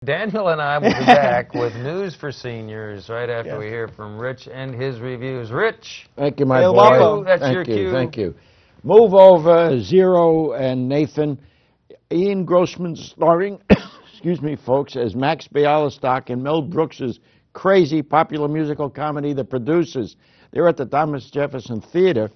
Daniel and I will be back with news for seniors right after Yeah. we hear from Rich and his reviews. Rich. Thank you, my You're boy. welcome. That's thank your you, cue. Thank you. Move over, Zero and Nathan. Ian Grossman starring, excuse me, folks, as Max Bialystock in Mel Brooks's crazy popular musical comedy, The Producers. They're at the Thomas Jefferson Theater.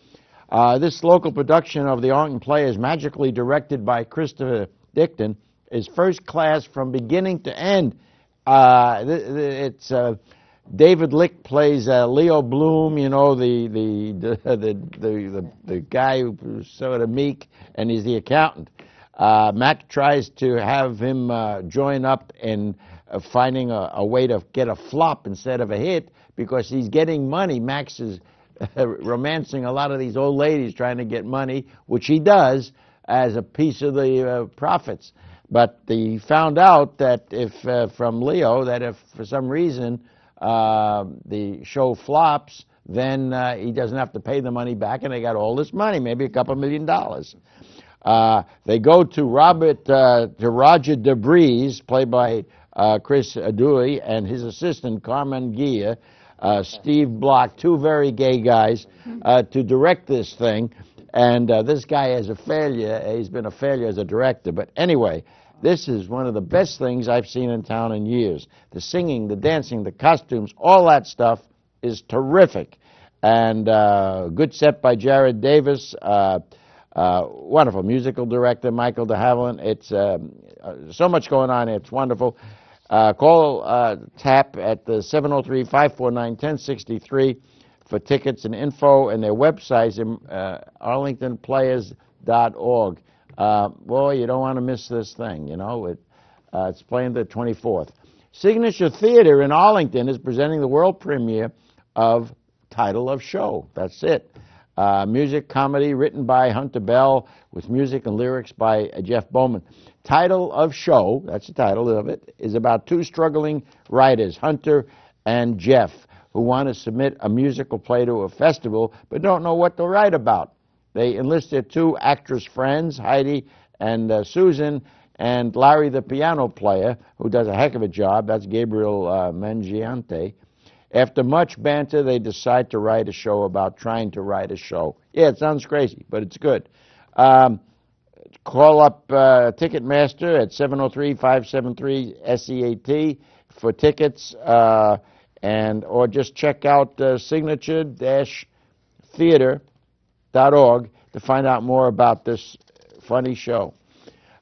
This local production of the art and play is magically directed by Christopher Dickton, is first class from beginning to end. It's David Lick plays Leo Bloom, you know, the guy who's sort of meek, and he's the accountant. Matt tries to have him join up in finding a way to get a flop instead of a hit because he's getting money. Max is romancing a lot of these old ladies trying to get money, which he does as a piece of the profits. But he found out that if, from Leo, that if for some reason the show flops, then he doesn't have to pay the money back, and they got all this money, maybe a couple $1 million. They go to Roger DeBreeze, played by Chris Dewey, and his assistant, Carmen Gia, Steve Block, two very gay guys, to direct this thing. And this guy is a failure. He's been a failure as a director. But anyway, this is one of the best things I've seen in town in years. The singing, the dancing, the costumes, all that stuff is terrific. And good set by Jared Davis. Wonderful musical director, Michael de Havilland. It's so much going on here. It's wonderful. Tap at the 703-549-1063 for tickets and info, and their website is arlingtonplayers.org. Boy, you don't want to miss this thing, you know. It's playing the 24th. Signature Theater in Arlington is presenting the world premiere of Title of Show. That's it. Music comedy written by Hunter Bell with music and lyrics by Jeff Bowman. Title of Show, that's the title of it, is about two struggling writers, Hunter and Jeff, who want to submit a musical play to a festival but don't know what to write about. They enlist their two actress friends, Heidi and Susan, and Larry the piano player, who does a heck of a job. That's Gabriel Mangiante. After much banter, they decide to write a show about trying to write a show. Yeah, it sounds crazy, but it's good. Call up Ticketmaster at 703-573-SEAT for tickets, or just check out signature-theater.org to find out more about this funny show.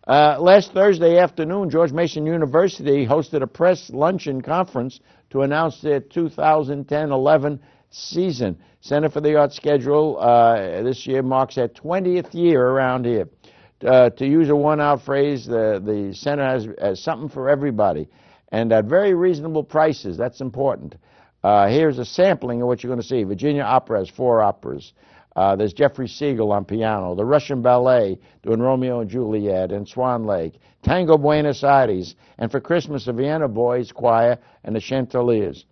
Last Thursday afternoon, George Mason University hosted a press luncheon conference to announce their 2010-11 season. Center for the Arts schedule this year marks their 20th year around here. To use a worn-out phrase, the center has something for everybody, and at very reasonable prices. That's important. Here's a sampling of what you're going to see. Virginia Opera has 4 operas. There's Jeffrey Siegel on piano, the Russian Ballet doing Romeo and Juliet and Swan Lake, Tango Buenos Aires, and for Christmas, the Vienna Boys Choir and the Chanticleers.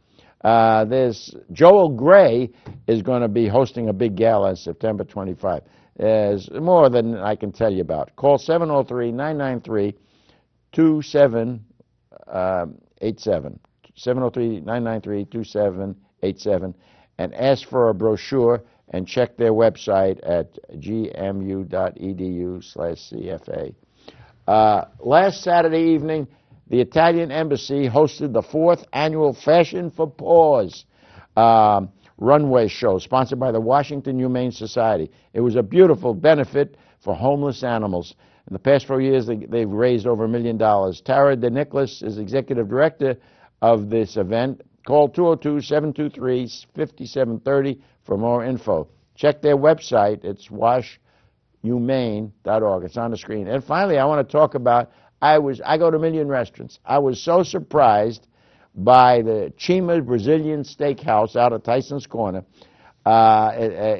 There's Joel Gray is going to be hosting a big gala on September 25. There's more than I can tell you about. Call 703-993-2787. 703-993-2787 and ask for a brochure and check their website at gmu.edu/CFA. Last Saturday evening, the Italian Embassy hosted the 4th annual Fashion for Paws runway show, sponsored by the Washington Humane Society. It was a beautiful benefit for homeless animals. In the past 4 years, they've raised over $1 million. Tara DeNicholas is executive director of this event. Call 202-723-5730 for more info. Check their website. It's washhumane.org. It's on the screen. And finally, I want to talk about, I go to a million restaurants. I was so surprised by the Chima Brazilian Steakhouse out of Tyson's Corner. I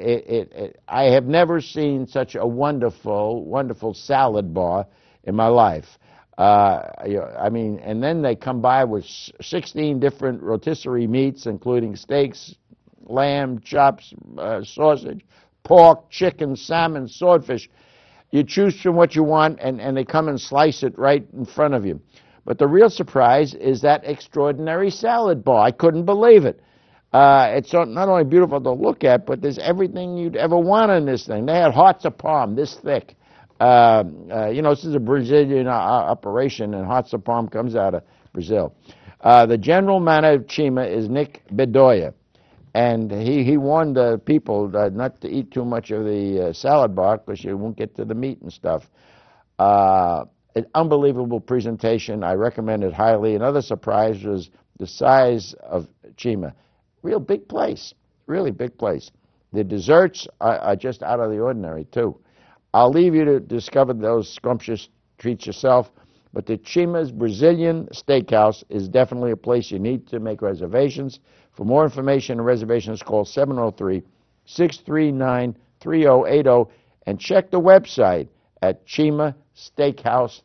have never seen such a wonderful, wonderful salad bar in my life. I mean, and then they come by with 16 different rotisserie meats, including steaks, lamb, chops, sausage, pork, chicken, salmon, swordfish. You choose from what you want, and they come and slice it right in front of you. But the real surprise is that extraordinary salad bar. I couldn't believe it. It's not only beautiful to look at, but there's everything you'd ever want in this thing. They had hearts of palm this thick. This is a Brazilian operation, and hearts of palm comes out of Brazil. The general manager of Chima is Nick Bedoya, and he warned the people not to eat too much of the salad bar because you won't get to the meat and stuff. An unbelievable presentation. I recommend it highly. Another surprise was the size of Chima. Real big place, really big place. The desserts are just out of the ordinary, too. I'll leave you to discover those scrumptious treats yourself, but the Chima's Brazilian Steakhouse is definitely a place you need to make reservations. For more information and reservations, call 703-639-3080 and check the website at chimasteakhouse.com.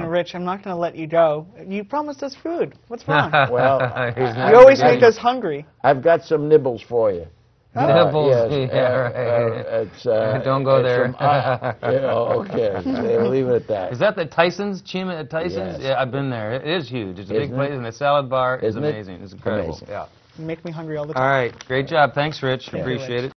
Rich, I'm not going to let you go. You promised us food. What's wrong? Well, you always make us hungry. I've got some nibbles for you. Nibbles, yes, right. Don't go there. Okay, leave it at that. Is that the Tyson's? Chima at Tyson's? Yes. Yeah, I've been there. It is huge. It's a big Isn't place, it? and the salad bar is Isn't it? amazing. It's incredible. Amazing. Yeah. You make me hungry all the time. All right. Great job. Thanks, Rich. Thank you, Appreciate Rich. it.